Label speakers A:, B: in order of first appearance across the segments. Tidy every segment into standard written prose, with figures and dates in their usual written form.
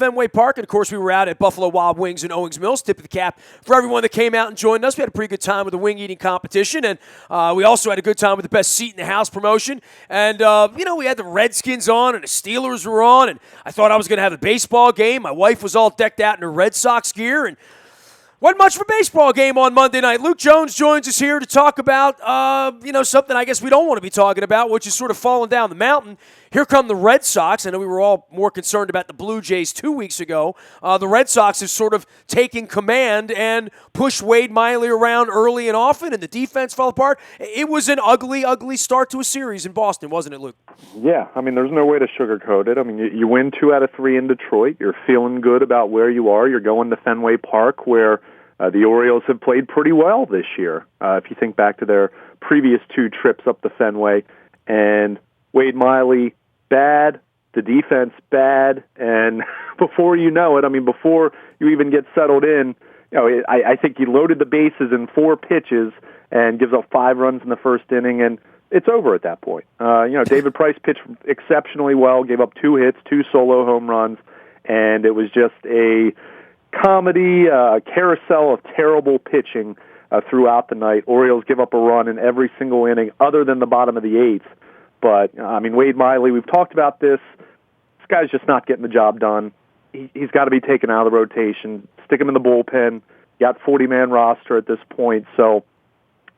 A: Fenway Park, and of course we were out at Buffalo Wild Wings and Owings Mills. Tip of the cap for everyone that came out and joined us. We had a pretty good time with the wing eating competition, and we also had a good time with the best seat in the house promotion. And we had the Redskins on and the Steelers were on, and I thought I was going to have a baseball game. My wife was all decked out in her Red Sox gear, and wasn't much of a baseball game on Monday night. Luke Jones joins us here to talk about, something I guess we don't want to be talking about, which is sort of falling down the mountain. Here come the Red Sox. I know we were all more concerned about the Blue Jays 2 weeks ago. The Red Sox have sort of taken command and pushed Wade Miley around early and often, and the defense fell apart. It was an ugly, ugly start to a series in Boston, wasn't it, Luke?
B: Yeah, I mean, there's no way to sugarcoat it. I mean, you win 2 out of 3 in Detroit. You're feeling good about where you are. You're going to Fenway Park, where the Orioles have played pretty well this year. If you think back to their previous 2 trips up the Fenway, and Wade Miley, bad, the defense, bad, and before you know it, I mean, before you even get settled in, I think he loaded the bases in 4 pitches and gives up 5 runs in the first inning, and it's over at that point. David Price pitched exceptionally well, gave up 2 hits, 2 solo home runs, and it was just a comedy, carousel of terrible pitching throughout the night. Orioles give up a run in every single inning other than the bottom of the 8th. But, I mean, Wade Miley, we've talked about this. This guy's just not getting the job done. He's got to be taken out of the rotation, stick him in the bullpen. Got 40-man roster at this point, so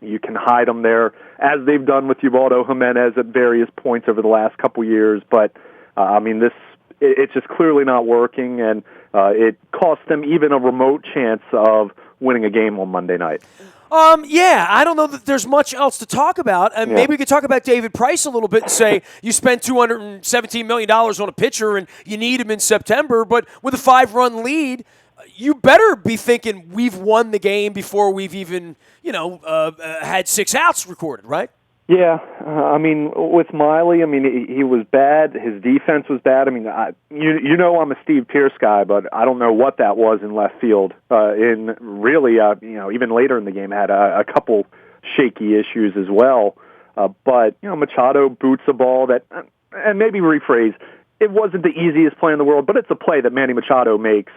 B: you can hide him there, as they've done with Ubaldo Jimenez at various points over the last couple years. But, it's just clearly not working, and it cost them even a remote chance of winning a game on Monday night.
A: I don't know that there's much else to talk about. Maybe we could talk about David Price a little bit and say you spent $217 million on a pitcher and you need him in September, but with a 5-run lead, you better be thinking we've won the game before we've even, had 6 outs recorded, right?
B: Yeah, with Miley, he was bad. His defense was bad. I'm a Steve Pierce guy, but I don't know what that was in left field. Even later in the game, had a couple shaky issues as well. But Machado boots a ball that, and maybe rephrase, it wasn't the easiest play in the world, but it's a play that Manny Machado makes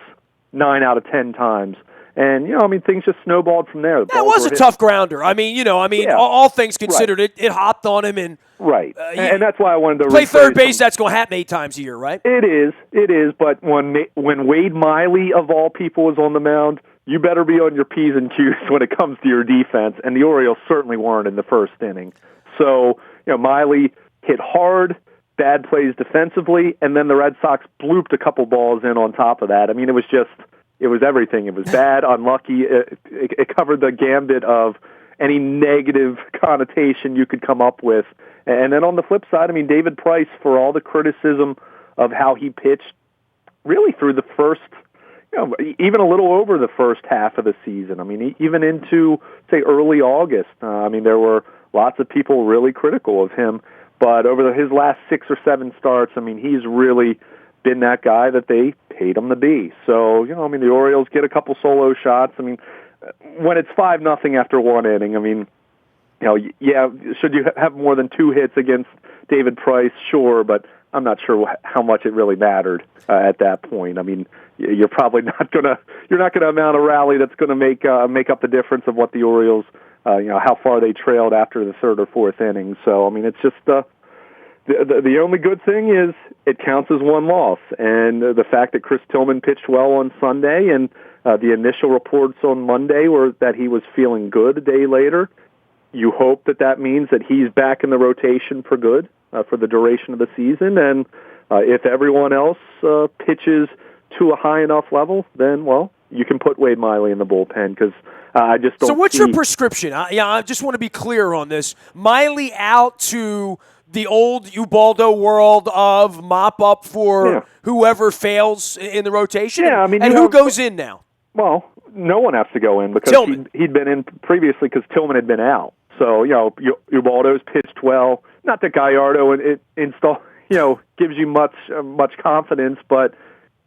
B: 9 out of 10 times. And, things just snowballed from there.
A: That was a tough grounder. All things considered,
B: right.
A: it hopped on him. And
B: right. And that's why I wanted to
A: play third base. That's going to happen 8 times a year, right?
B: It is. But when Wade Miley, of all people, is on the mound, you better be on your P's and Q's when it comes to your defense. And the Orioles certainly weren't in the first inning. So, Miley hit hard, bad plays defensively, and then the Red Sox blooped a couple balls in on top of that. It was everything. It was bad, unlucky. It covered the gambit of any negative connotation you could come up with. And then on the flip side, David Price, for all the criticism of how he pitched, really through the first, even a little over the first half of the season. Even into, say, early August. There were lots of people really critical of him. But over his last 6 or 7 starts, he's really been that guy that they paid him to be. So, the Orioles get a couple solo shots. When it's 5-0 after 1 inning, should you have more than 2 hits against David Price? Sure, but I'm not sure how much it really mattered at that point. You're probably not gonna mount a rally that's gonna make up the difference of what the Orioles, how far they trailed after the 3rd or 4th inning. So, it's just the only good thing is it counts as 1 loss, and the fact that Chris Tillman pitched well on Sunday, and the initial reports on Monday were that he was feeling good a day later. You hope that means that he's back in the rotation for good for the duration of the season, and if everyone else pitches to a high enough level, then, you can put Wade Miley in the bullpen, because I just don't.
A: So what's your prescription? I just want to be clear on this. Miley out to the old Ubaldo world of mop up for whoever fails in the rotation?
B: Yeah,
A: who goes in now?
B: Well, no one has to go in because he'd been in previously because Tillman had been out. So, Ubaldo's pitched well. Not that Gallardo gives you much confidence, but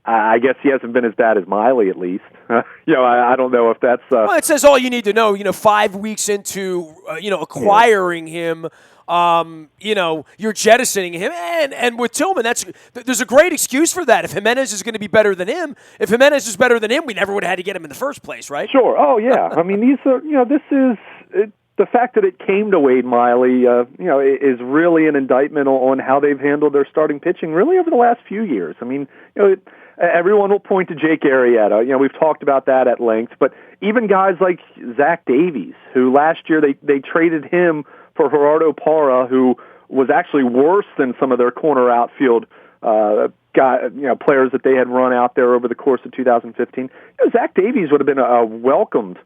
B: I guess he hasn't been as bad as Miley, at least. I don't know if that's...
A: Well, it says all you need to know, 5 weeks into, acquiring him. you're jettisoning him. And with Tillman, there's a great excuse for that. If Jimenez is going to be better than him, we never would have had to get him in the first place, right?
B: Sure. Oh, yeah. I mean, these are, this is the fact that it came to Wade Miley, is really an indictment on how they've handled their starting pitching really over the last few years. I mean, everyone will point to Jake Arrieta. We've talked about that at length, but even guys like Zach Davies, who last year they traded him for Gerardo Parra, who was actually worse than some of their corner outfield players that they had run out there over the course of 2015. Zach Davies would have been a welcomed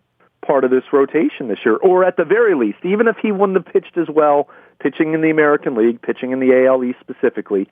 B: part of this rotation this year, or at the very least, even if he wouldn't have pitched as well, pitching in the American League, pitching in the AL East specifically,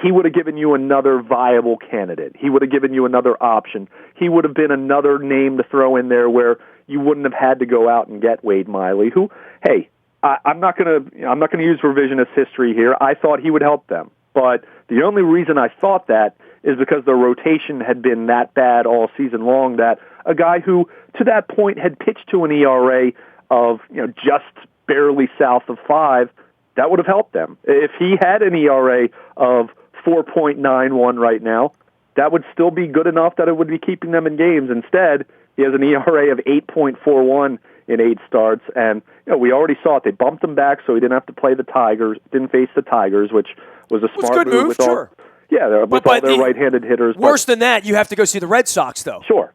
B: he would have given you another viable candidate. He would have given you another option. He would have been another name to throw in there where you wouldn't have had to go out and get Wade Miley, who, hey, I'm not going to use revisionist history here. I thought he would help them, but the only reason I thought that is because their rotation had been that bad all season long that a guy who, to that point, had pitched to an ERA of just barely south of 5, that would have helped them. If he had an ERA of 4.91 right now, that would still be good enough that it would be keeping them in games. Instead, he has an ERA of 8.41 in 8 starts, and we already saw it. They bumped him back so he didn't have to play the Tigers, didn't face the Tigers, which was a smart
A: move. With
B: sure. With all their right-handed hitters.
A: Worse than that, you have to go see the Red Sox, though.
B: Sure,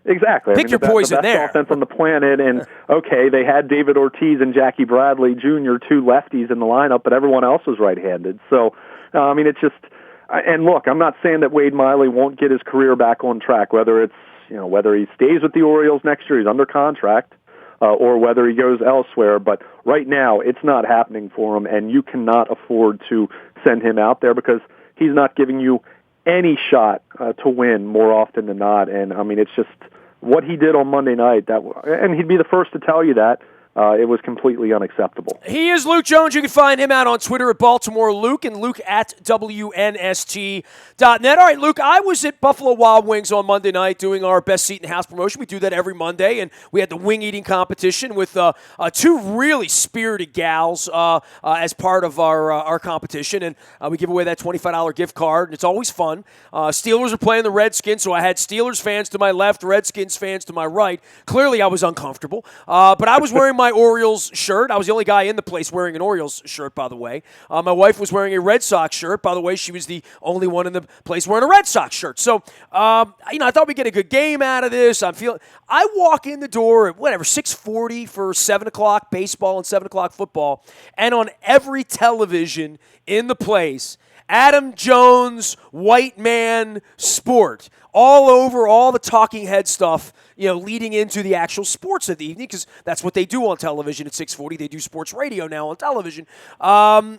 B: exactly.
A: Pick your poison
B: the best
A: there.
B: Offense on the planet, and okay, they had David Ortiz and Jackie Bradley Jr., 2 lefties in the lineup, but everyone else was right-handed. So, it's just. And look, I'm not saying that Wade Miley won't get his career back on track. Whether it's whether he stays with the Orioles next year, he's under contract, or whether he goes elsewhere. But right now, it's not happening for him, and you cannot afford to send him out there because he's not giving you any shot to win more often than not. And it's just what he did on Monday night. And he'd be the first to tell you that. It was completely unacceptable.
A: He is Luke Jones. You can find him out on Twitter at Baltimore Luke and Luke at WNST.net. All right, Luke, I was at Buffalo Wild Wings on Monday night doing our Best Seat in the House promotion. We do that every Monday, and we had the wing eating competition with 2 really spirited gals as part of our competition, and we give away that $25 gift card, and it's always fun. Steelers are playing the Redskins, so I had Steelers fans to my left, Redskins fans to my right. Clearly, I was uncomfortable, but I was wearing my Orioles shirt. I was the only guy in the place wearing an Orioles shirt, by the way. My wife was wearing a Red Sox shirt. By the way, she was the only one in the place wearing a Red Sox shirt. So, I thought we'd get a good game out of this. I walk in the door at 6:40 for 7 o'clock baseball and 7 o'clock football, and on every television in the place, Adam Jones, white man, sport. All over, all the talking head stuff, leading into the actual sports of the evening, because that's what they do on television at 6:40. They do sports radio now on television. I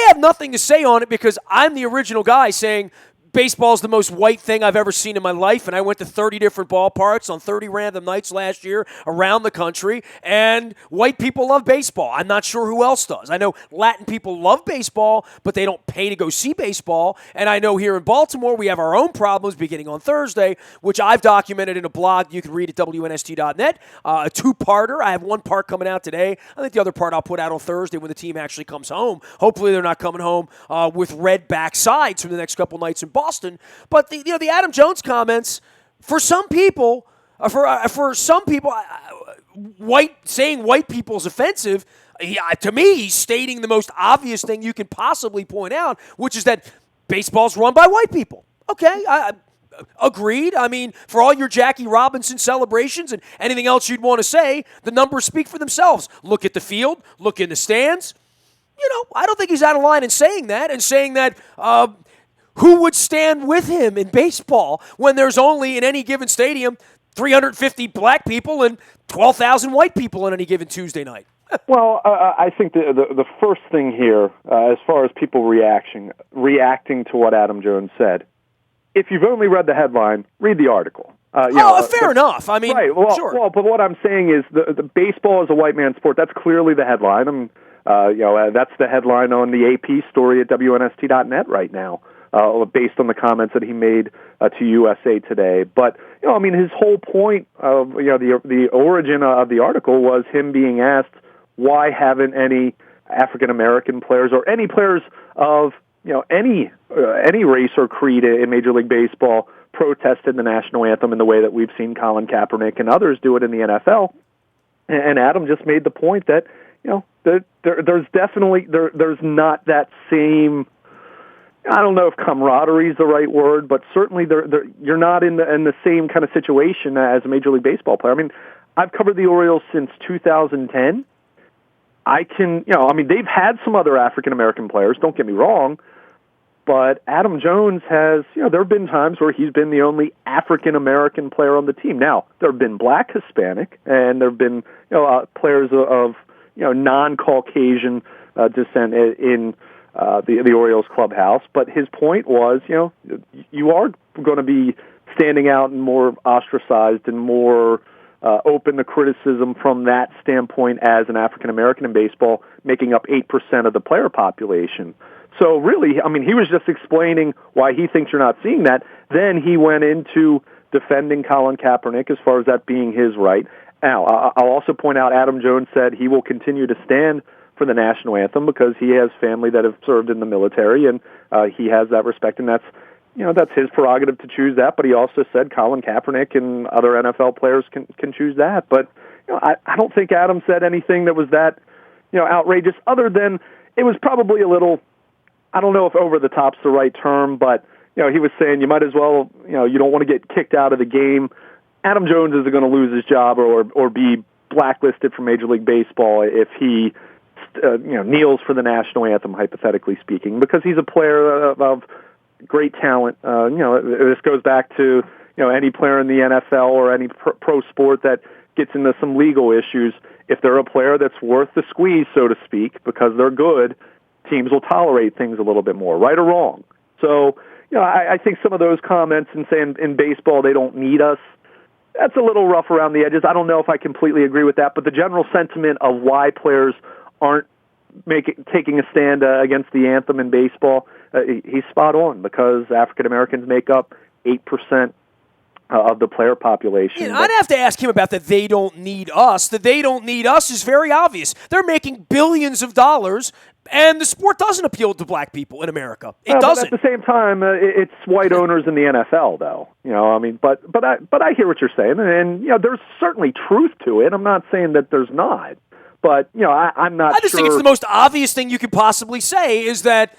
A: have nothing to say on it because I'm the original guy saying baseball is the most white thing I've ever seen in my life, and I went to 30 different ballparks on 30 random nights last year around the country, and white people love baseball. I'm not sure who else does. I know Latin people love baseball, but they don't pay to go see baseball, and I know here in Baltimore we have our own problems beginning on Thursday, which I've documented in a blog you can read at WNST.net, a 2-parter. I have 1 part coming out today. I think the other part I'll put out on Thursday when the team actually comes home. Hopefully they're not coming home with red backsides for the next couple nights in Boston, but the Adam Jones comments for some people, saying white people is offensive. To me, he's stating the most obvious thing you can possibly point out, which is that baseball's run by white people. Okay, agreed. For all your Jackie Robinson celebrations and anything else you'd want to say, the numbers speak for themselves. Look at the field. Look in the stands. I don't think he's out of line in saying that, who would stand with him in baseball when there's only, in any given stadium, 350 black people and 12,000 white people on any given Tuesday night?
B: Well, I think the first thing here, as far as people reacting to what Adam Jones said, if you've only read the headline, read the article.
A: Fair enough.
B: Right. Well,
A: sure.
B: Well, but what I'm saying is the baseball is a white man's sport. That's clearly the headline. That's the headline on the AP story at WNST.net right now. Based on the comments that he made to USA Today. But, his whole point of, the origin of the article was him being asked, why haven't any African American players or any players of any race or creed in Major League Baseball protested the national anthem in the way that we've seen Colin Kaepernick and others do it in the NFL. And Adam just made the point that there's definitely there's not that same. I don't know if camaraderie is the right word, but certainly you're not in the same kind of situation as a Major League Baseball player. I mean, I've covered the Orioles since 2010. They've had some other African American players. Don't get me wrong. But Adam Jones has, there have been times where he's been the only African-American player on the team. Now, there have been black, Hispanic, and there have been, players of non-Caucasian descent in the Orioles clubhouse. But his point was, you are going to be standing out and more ostracized and more open to criticism from that standpoint as an African-American in baseball, making up 8% of the player population. So really, he was just explaining why he thinks you're not seeing that. Then he went into defending Colin Kaepernick as far as that being his right. Now, I'll also point out Adam Jones said he will continue to stand for the national anthem because he has family that have served in the military, and he has that respect, and that's his prerogative to choose that. But he also said Colin Kaepernick and other NFL players can choose that. But I don't think Adam said anything that was that outrageous, other than it was probably a little. I don't know if over the top's the right term, but he was saying you might as well, you don't want to get kicked out of the game. Adam Jones isn't going to lose his job or be blacklisted from Major League Baseball if he kneels for the national anthem, hypothetically speaking, because he's a player of great talent. This goes back to any player in the NFL or any pro sport that gets into some legal issues. If they're a player that's worth the squeeze, so to speak, because they're good, teams will tolerate things a little bit more, right or wrong. So, I think some of those comments and saying in baseball they don't need us, that's a little rough around the edges. I don't know if I completely agree with that, but the general sentiment of why players aren't taking a stand against the anthem in baseball, he's spot on, because African Americans make up 8% of the player population.
A: Yeah, I'd have to ask him about that they don't need us. The they don't need us is very obvious. They're making billions of dollars, and the sport doesn't appeal to black people in America. It doesn't.
B: But at the same time, it's white owners in the NFL, though. But I hear what you're saying, and there's certainly truth to it. I'm not saying that there's not, but I'm not.
A: I just think it's the most obvious thing you could possibly say is that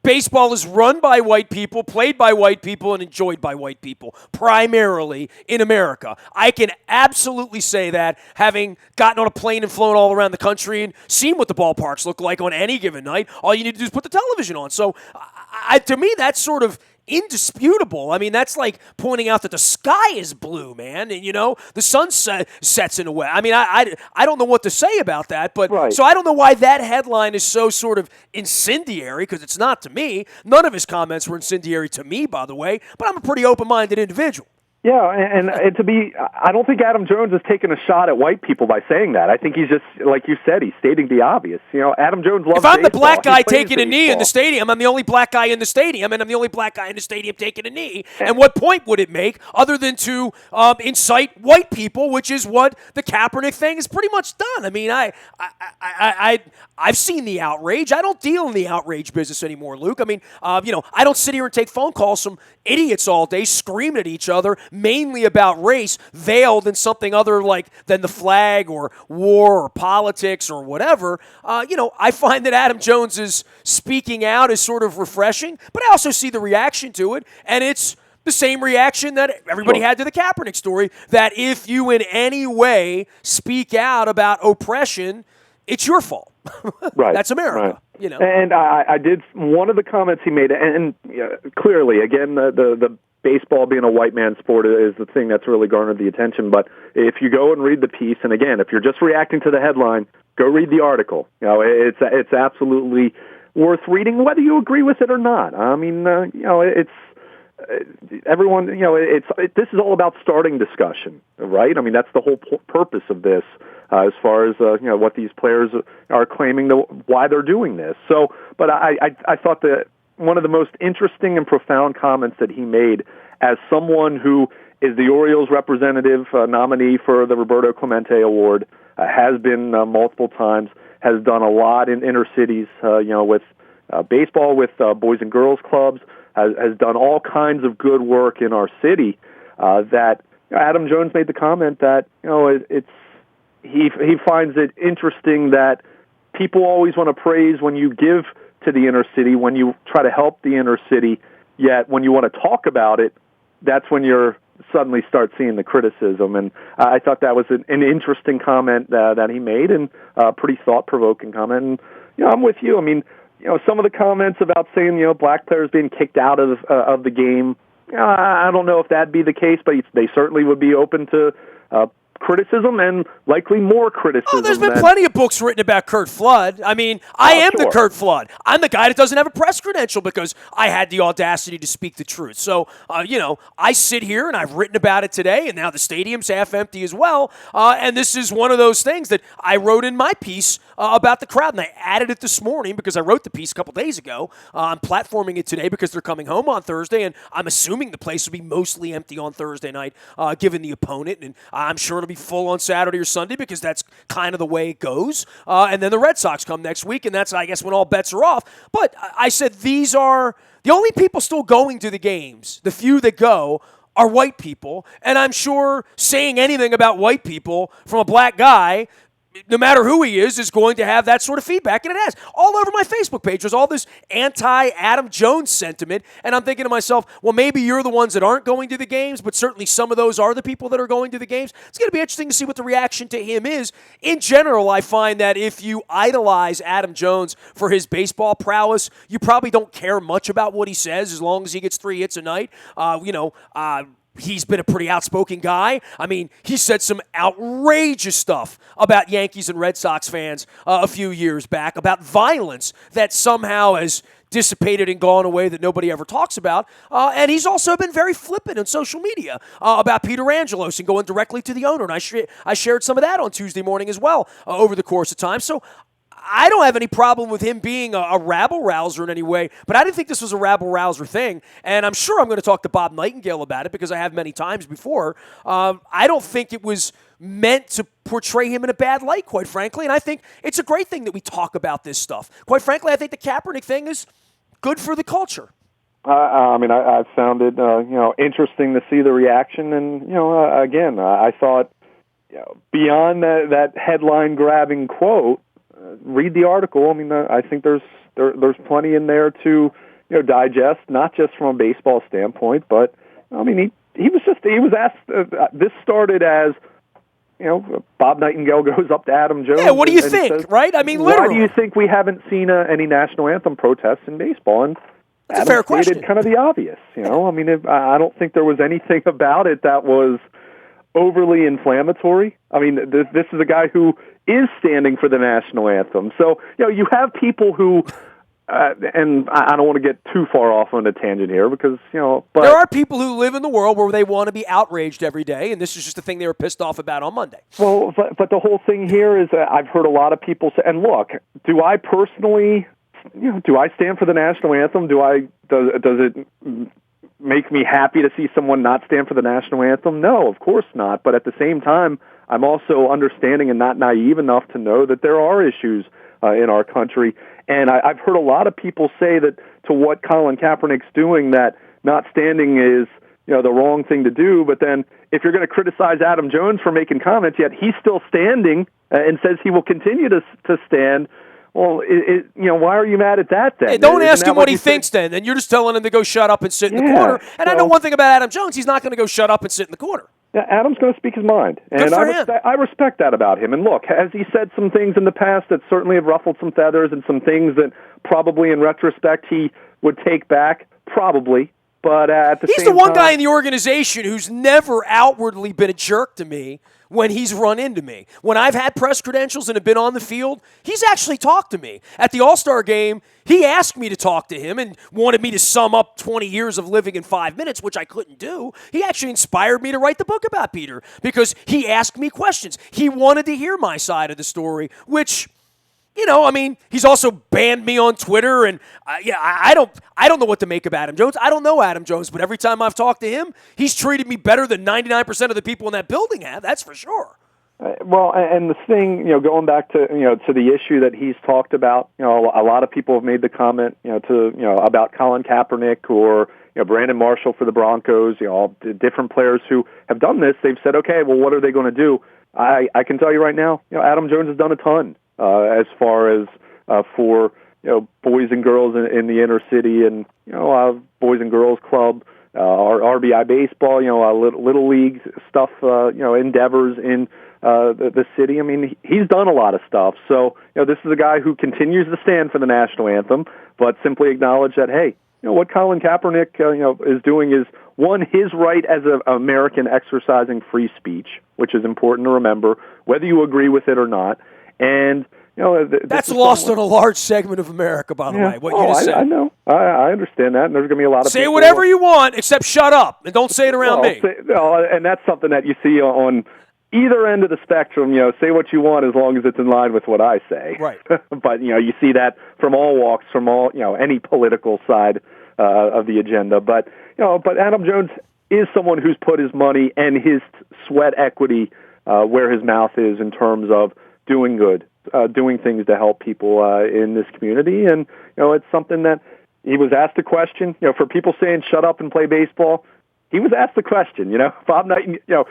A: baseball is run by white people, played by white people, and enjoyed by white people, primarily in America. I can absolutely say that, having gotten on a plane and flown all around the country and seen what the ballparks look like on any given night. All you need to do is put the television on. So, to me, that's sort of indisputable. I mean, that's like pointing out that the sky is blue, man, and the sun sets in a way. I mean, I don't know what to say about that, but
B: right.
A: So I don't know why that headline is so sort of incendiary, because it's not to me. None of his comments were incendiary to me, by the way, but I'm a pretty open-minded individual.
B: Yeah, and I don't think Adam Jones is taking a shot at white people by saying that. I think he's just, like you said, he's stating the obvious. Adam Jones loves baseball.
A: If I'm the black guy taking a knee in the stadium, I'm the only black guy in the stadium, and I'm the only black guy in the stadium taking a knee. And what point would it make other than to incite white people, which is what the Kaepernick thing is pretty much done? I mean, I've seen the outrage. I don't deal in the outrage business anymore, Luke. I mean, I don't sit here and take phone calls from idiots all day screaming at each other, mainly about race, veiled in something other than the flag or war or politics or whatever. I find that Adam Jones is speaking out is sort of refreshing, but I also see the reaction to it, and it's the same reaction that everybody had to the Kaepernick story, that if you in any way speak out about oppression, it's your fault.
B: Right.
A: That's America.
B: Right. And I did one of the comments he made, and clearly, again, the baseball being a white man's sport is the thing that's really garnered the attention. But if you go and read the piece, and again, if you're just reacting to the headline, go read the article. It's absolutely worth reading, whether you agree with it or not. I mean, it's everyone. This is all about starting discussion, right? I mean, that's the whole purpose of this. As far as what these players are claiming, why they're doing this. So, but I thought that one of the most interesting and profound comments that he made, as someone who is the Orioles representative nominee for the Roberto Clemente Award, has been multiple times, has done a lot in inner cities, with baseball, with Boys and Girls Clubs, has done all kinds of good work in our city. That Adam Jones made the comment that he finds it interesting that people always want to praise when you give to the inner city, when you try to help the inner city, yet when you want to talk about it, that's when you're suddenly start seeing the criticism. And I thought that was an interesting comment that he made, and a pretty thought-provoking comment. And, I'm with you. I mean, some of the comments about saying, black players being kicked out of the game, I don't know if that'd be the case, but they certainly would be open to criticism, and likely more criticism.
A: Oh, there's been plenty of books written about Curt Flood. I mean, I am the Curt Flood. I'm the guy that doesn't have a press credential because I had the audacity to speak the truth. So, I sit here and I've written about it today, and now the stadium's half empty as well. And this is one of those things that I wrote in my piece about the crowd, and I added it this morning because I wrote the piece a couple days ago. I'm platforming it today because they're coming home on Thursday, and I'm assuming the place will be mostly empty on Thursday night, given the opponent, and I'm sure it'll be full on Saturday or Sunday because that's kind of the way it goes. And then the Red Sox come next week, and that's, I guess, when all bets are off. But I said these are the only people still going to the games. The few that go are white people, and I'm sure saying anything about white people from a black guy, no matter who he is going to have that sort of feedback, and it has. All over my Facebook page, there's all this anti-Adam Jones sentiment, and I'm thinking to myself, well, maybe you're the ones that aren't going to the games, but certainly some of those are the people that are going to the games. It's going to be interesting to see what the reaction to him is. In general, I find that if you idolize Adam Jones for his baseball prowess, you probably don't care much about what he says as long as he gets 3 hits a night. He's been a pretty outspoken guy. I mean, he said some outrageous stuff about Yankees and Red Sox fans a few years back, about violence that somehow has dissipated and gone away that nobody ever talks about. And he's also been very flippant on social media about Peter Angelos and going directly to the owner. And I shared some of that on Tuesday morning as well over the course of time. So I don't have any problem with him being a rabble-rouser in any way, but I didn't think this was a rabble-rouser thing, and I'm sure I'm going to talk to Bob Nightingale about it because I have many times before. I don't think it was meant to portray him in a bad light, quite frankly, and I think it's a great thing that we talk about this stuff. Quite frankly, I think the Kaepernick thing is good for the culture.
B: I found it, interesting to see the reaction, and, again, I thought, beyond that headline-grabbing quote, read the article. I mean, I think there's plenty in there to digest, not just from a baseball standpoint, but I mean, he was asked. This started as Bob Nightingale goes up to Adam Jones.
A: Yeah, what do you think?
B: Says,
A: right? I mean, literally,
B: why do you think we haven't seen any national anthem protests in baseball? And
A: that's a fair question.
B: Kind of the obvious. I mean, I don't think there was anything about it that was overly inflammatory. I mean, this is a guy who is standing for the national anthem. So, you have people who, and I don't want to get too far off on a tangent here because, but
A: there are people who live in the world where they want to be outraged every day, and this is just the thing they were pissed off about on Monday.
B: Well, but the whole thing here is I've heard a lot of people say, and look, do I personally, do I stand for the national anthem? Does it make me happy to see someone not stand for the national anthem? No, of course not. But at the same time, I'm also understanding and not naive enough to know that there are issues in our country. And I've heard a lot of people say that to what Colin Kaepernick's doing, that not standing is the wrong thing to do. But then if you're going to criticize Adam Jones for making comments, yet he's still standing and says he will continue to stand, well, why are you mad at that then?
A: Hey, don't ask him what he thinks then. Then you're just telling him to go shut up and sit in the corner. And I know one thing about Adam Jones. He's not going to go shut up and sit in the corner.
B: Yeah, Adam's going to speak his mind. And I respect that about him. And look, has he said some things in the past that certainly have ruffled some feathers and some things that probably in retrospect he would take back? Probably. But at the same time,
A: he's the one guy in the organization who's never outwardly been a jerk to me when he's run into me. When I've had press credentials and have been on the field, he's actually talked to me. At the All-Star game, he asked me to talk to him and wanted me to sum up 20 years of living in 5 minutes, which I couldn't do. He actually inspired me to write the book about Peter because he asked me questions. He wanted to hear my side of the story, which, he's also banned me on Twitter, and I don't know what to make of Adam Jones. I don't know Adam Jones, but every time I've talked to him, he's treated me better than 99% of the people in that building have. That's for sure.
B: Well, and the thing, going back to to the issue that he's talked about, a lot of people have made the comment, about Colin Kaepernick or Brandon Marshall for the Broncos, all the different players who have done this. They've said, okay, well, what are they going to do? I can tell you right now, Adam Jones has done a ton as far as for boys and girls in the inner city and boys and girls club. Our RBI baseball, little league stuff, endeavors in the city. I mean, he's done a lot of stuff. So, this is a guy who continues to stand for the national anthem, but simply acknowledge that, hey, what Colin Kaepernick, is doing is, one, his right as an American exercising free speech, which is important to remember, whether you agree with it or not. And
A: that's lost on a large segment of America, by the way. What you just said.
B: I know. I understand that, and there's going to be a lot of
A: say
B: people
A: whatever you want, except shut up, and don't say it around me.
B: And that's something that you see on either end of the spectrum. Say what you want as long as it's in line with what I say.
A: Right.
B: But you see that from all walks, from all any political side of the agenda. But but Adam Jones is someone who's put his money and his sweat equity where his mouth is in terms of doing good. Doing things to help people in this community, and it's something that he was asked a question. For people saying "shut up and play baseball," he was asked the question. Bob Nightingale.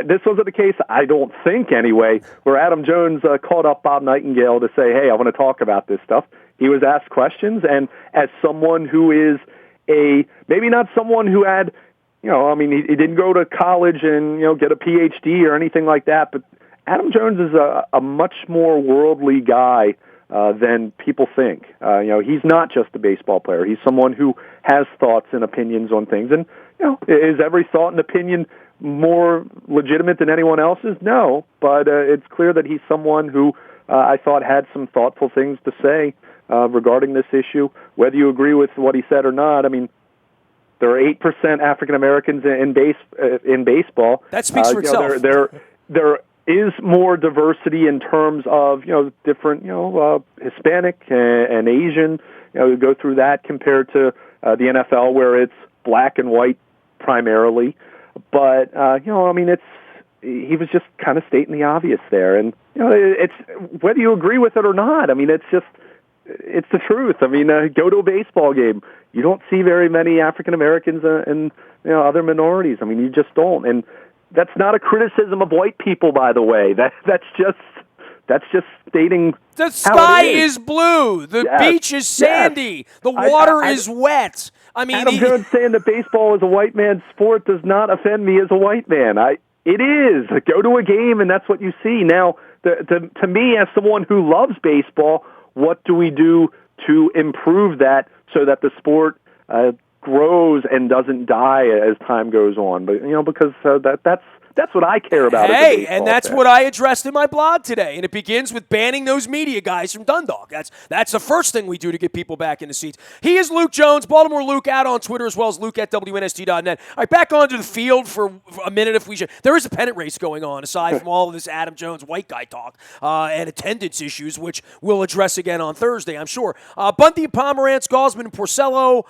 B: This wasn't the case, I don't think, anyway, where Adam Jones called up Bob Nightingale to say, "Hey, I want to talk about this stuff." He was asked questions, and as someone who is maybe not someone who had, he didn't go to college and get a PhD or anything like that, but Adam Jones is a much more worldly guy than people think. He's not just a baseball player. He's someone who has thoughts and opinions on things. And, is every thought and opinion more legitimate than anyone else's? No, but it's clear that he's someone who I thought had some thoughtful things to say regarding this issue. Whether you agree with what he said or not, there are 8% African Americans in baseball.
A: That speaks for itself.
B: There is more diversity in terms of different Hispanic and Asian go through that compared to the NFL where it's black and white primarily, but he was just kind of stating the obvious there, and it's whether you agree with it or not. It's the truth. Go to a baseball game. You don't see very many African Americans and other minorities. You just don't. And that's not a criticism of white people, by the way. That's just stating
A: the sky is blue, the beach is sandy, the water is wet.
B: Adam Jones saying that baseball is a white man's sport does not offend me as a white man. It is. Go to a game and that's what you see. Now, to me, as someone who loves baseball, what do we do to improve that so that the sport grows and doesn't die as time goes on? But because that's what I care about.
A: Hey, and that's what I addressed in my blog today. And it begins with banning those media guys from Dundalk. That's the first thing we do to get people back in the seats. He is Luke Jones, Baltimore Luke, out on Twitter as well as Luke at WNST.net. All right, back onto the field for a minute if we should. There is a pennant race going on aside from all of this Adam Jones white guy talk and attendance issues, which we'll address again on Thursday, I'm sure. Bunty, Pomerantz, Gosman, and Porcello.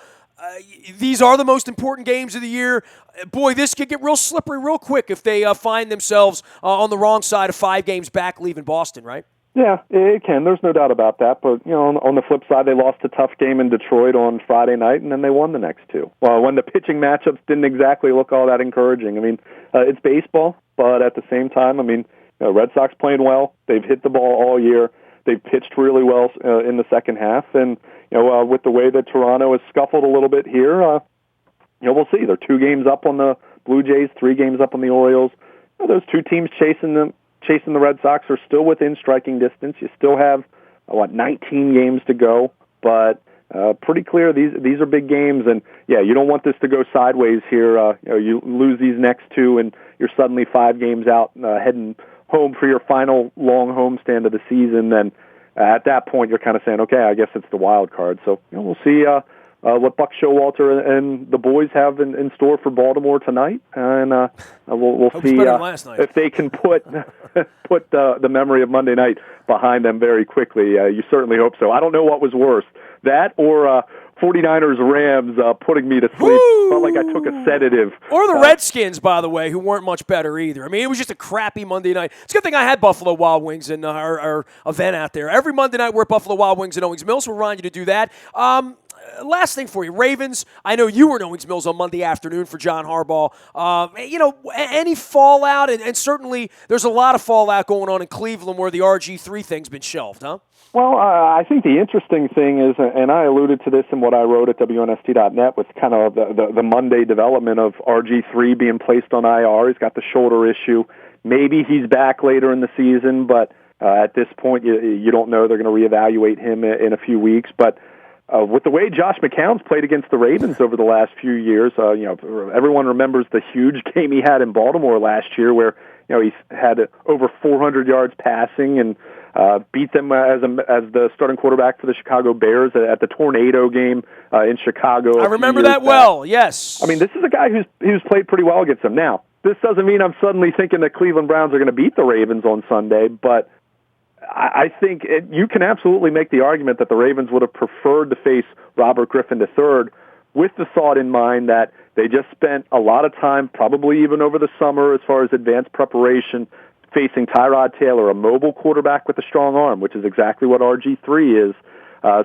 A: These are the most important games of the year. Boy, this could get real slippery real quick if they find themselves on the wrong side of 5 games back leaving Boston, right?
B: Yeah, it can. There's no doubt about that. But, on the flip side, they lost a tough game in Detroit on Friday night, and then they won the next 2. Well, when the pitching matchups didn't exactly look all that encouraging. It's baseball, but at the same time, Red Sox playing well. They've hit the ball all year. They've pitched really well in the second half, and with the way that Toronto has scuffled a little bit here, we'll see. They're 2 games up on the Blue Jays, 3 games up on the Orioles. Those 2 teams chasing the Red Sox are still within striking distance. You still have 19 games to go, but pretty clear these are big games, and you don't want this to go sideways here. You lose these next 2, and you're suddenly 5 games out, heading home for your final long homestand of the season. Then at that point, you're kind of saying, okay, I guess it's the wild card. So we'll see what Buck Showalter and the boys have in store for Baltimore tonight, and we'll see if they can put the memory of Monday night behind them very quickly. You certainly hope so. I don't know what was worse, that or 49ers-Rams putting me to sleep.
A: Woo!
B: Felt like I took a sedative.
A: Or the Redskins, by the way, who weren't much better either. I mean, it was just a crappy Monday night. It's a good thing I had Buffalo Wild Wings in our event out there. Every Monday night we're at Buffalo Wild Wings in Owings Mills. We'll remind you to do that. Last thing for you, Ravens. I know you were in Owings Mills on Monday afternoon for John Harbaugh. Any fallout, and certainly there's a lot of fallout going on in Cleveland where the RG3 thing's been shelved, huh?
B: Well, I think the interesting thing is, and I alluded to this in what I wrote at WNST.net, with kind of the Monday development of RG3 being placed on IR. He's got the shoulder issue. Maybe he's back later in the season, but at this point, you don't know. They're going to reevaluate him in a few weeks. But with the way Josh McCown's played against the Ravens over the last few years, everyone remembers the huge game he had in Baltimore last year, where he had over 400 yards passing and beat them as the starting quarterback for the Chicago Bears at the Tornado game in Chicago.
A: I remember that well. Yes.
B: I mean, this is a guy who's played pretty well against them. Now, this doesn't mean I'm suddenly thinking the Cleveland Browns are going to beat the Ravens on Sunday, but I think you can absolutely make the argument that the Ravens would have preferred to face Robert Griffin III with the thought in mind that they just spent a lot of time, probably even over the summer as far as advanced preparation, facing Tyrod Taylor, a mobile quarterback with a strong arm, which is exactly what RG3 is.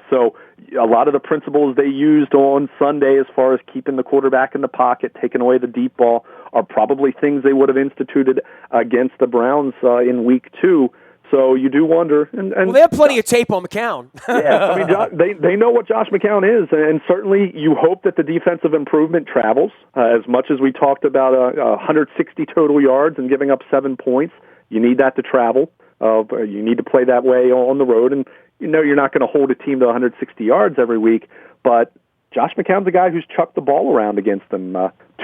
B: So a lot of the principles they used on Sunday as far as keeping the quarterback in the pocket, taking away the deep ball, are probably things they would have instituted against the Browns in week 2. So you do wonder. And
A: they have plenty of tape on McCown.
B: Yeah, I mean, they know what Josh McCown is, and certainly you hope that the defensive improvement travels. As much as we talked about 160 total yards and giving up 7 points, you need that to travel. You need to play that way on the road, and you're not going to hold a team to 160 yards every week, but Josh McCown's a guy who's chucked the ball around against them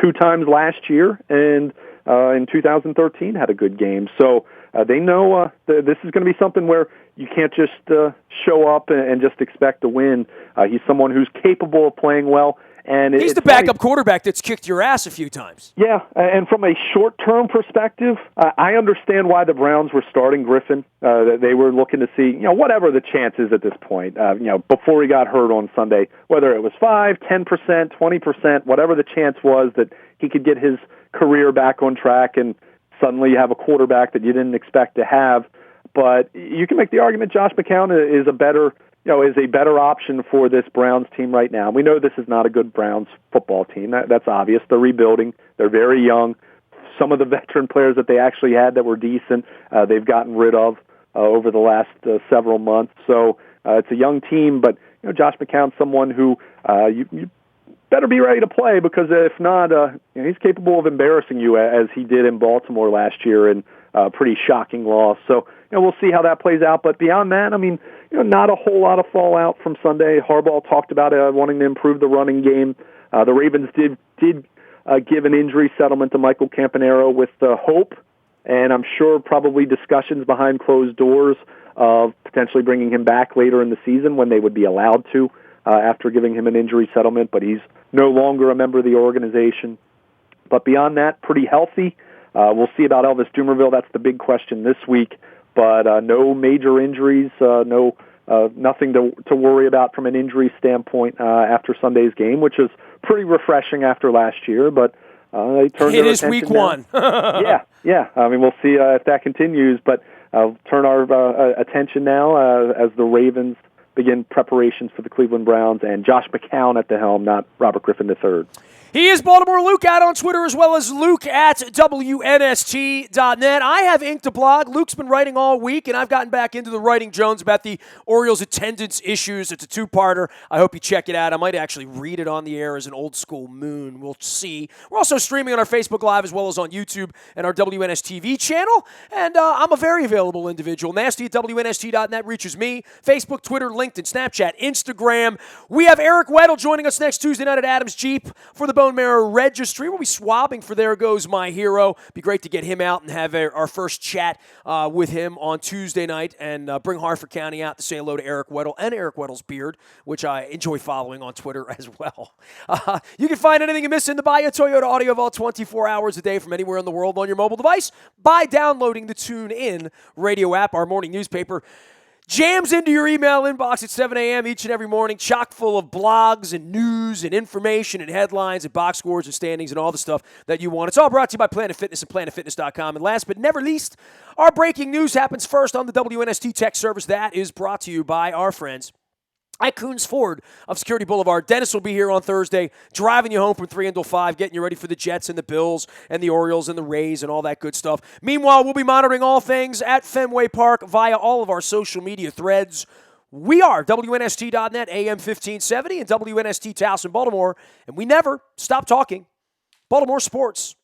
B: 2 times last year, and in 2013 had a good game. So they know this is going to be something where you can't just show up and just expect to win. He's someone who's capable of playing well. And
A: he's the backup quarterback that's kicked your ass a few times.
B: Yeah, and from a short-term perspective, I understand why the Browns were starting Griffin. They were looking to see, whatever the chances at this point, before he got hurt on Sunday, whether it was 5, 10%, 20%, whatever the chance was that he could get his career back on track and suddenly you have a quarterback that you didn't expect to have. But you can make the argument Josh McCown is a better option for this Browns team right now. We know this is not a good Browns football team. That's obvious. They're rebuilding. They're very young. Some of the veteran players that they actually had that were decent, they've gotten rid of over the last several months. So it's a young team, but Josh McCown's someone who you better be ready to play, because if not, he's capable of embarrassing you as he did in Baltimore last year in a pretty shocking loss. So we'll see how that plays out. But beyond that, I mean, not a whole lot of fallout from Sunday. Harbaugh talked about wanting to improve the running game. The Ravens did give an injury settlement to Michael Campanaro with hope, and I'm sure probably discussions behind closed doors of potentially bringing him back later in the season when they would be allowed to after giving him an injury settlement. But he's no longer a member of the organization. But beyond that, pretty healthy. We'll see about Elvis Dumervil. That's the big question this week. But no major injuries, nothing to worry about from an injury standpoint after Sunday's game, which is pretty refreshing after last year. But they turned
A: it is week 1.
B: Yeah. I mean, we'll see if that continues. But I'll turn our attention now as the Ravens begin preparations for the Cleveland Browns and Josh McCown at the helm, not Robert Griffin III.
A: He is Baltimore Luke out on Twitter, as well as Luke at WNST.net. I have inked a blog. Luke's been writing all week, and I've gotten back into the writing Jones about the Orioles' attendance issues. It's a 2-parter. I hope you check it out. I might actually read it on the air as an old school moon. We'll see. We're also streaming on our Facebook Live as well as on YouTube and our WNSTV channel. And I'm a very available individual. Nasty at WNST.net reaches me. Facebook, Twitter, LinkedIn, Snapchat, Instagram. We have Eric Weddle joining us next Tuesday night at Adams Jeep for the Bone Marrow Registry. We'll be swabbing for There Goes My Hero. Be great to get him out and have our first chat with him on Tuesday night, and bring Harford County out to say hello to Eric Weddle and Eric Weddle's beard, which I enjoy following on Twitter as well. You can find anything you miss in the Buy a Toyota Audio Vault 24 hours a day from anywhere in the world on your mobile device by downloading the TuneIn radio app. Our morning newspaper jams into your email inbox at 7 a.m. each and every morning, chock full of blogs and news and information and headlines and box scores and standings and all the stuff that you want. It's all brought to you by Planet Fitness and PlanetFitness.com. And last but never least, our breaking news happens first on the WNST Tech Service. That is brought to you by our friends at Coons Ford of Security Boulevard. Dennis will be here on Thursday, driving you home from 3 until 5, getting you ready for the Jets and the Bills and the Orioles and the Rays and all that good stuff. Meanwhile, we'll be monitoring all things at Fenway Park via all of our social media threads. We are WNST.net, AM 1570, and WNST Towson, Baltimore, and we never stop talking Baltimore sports.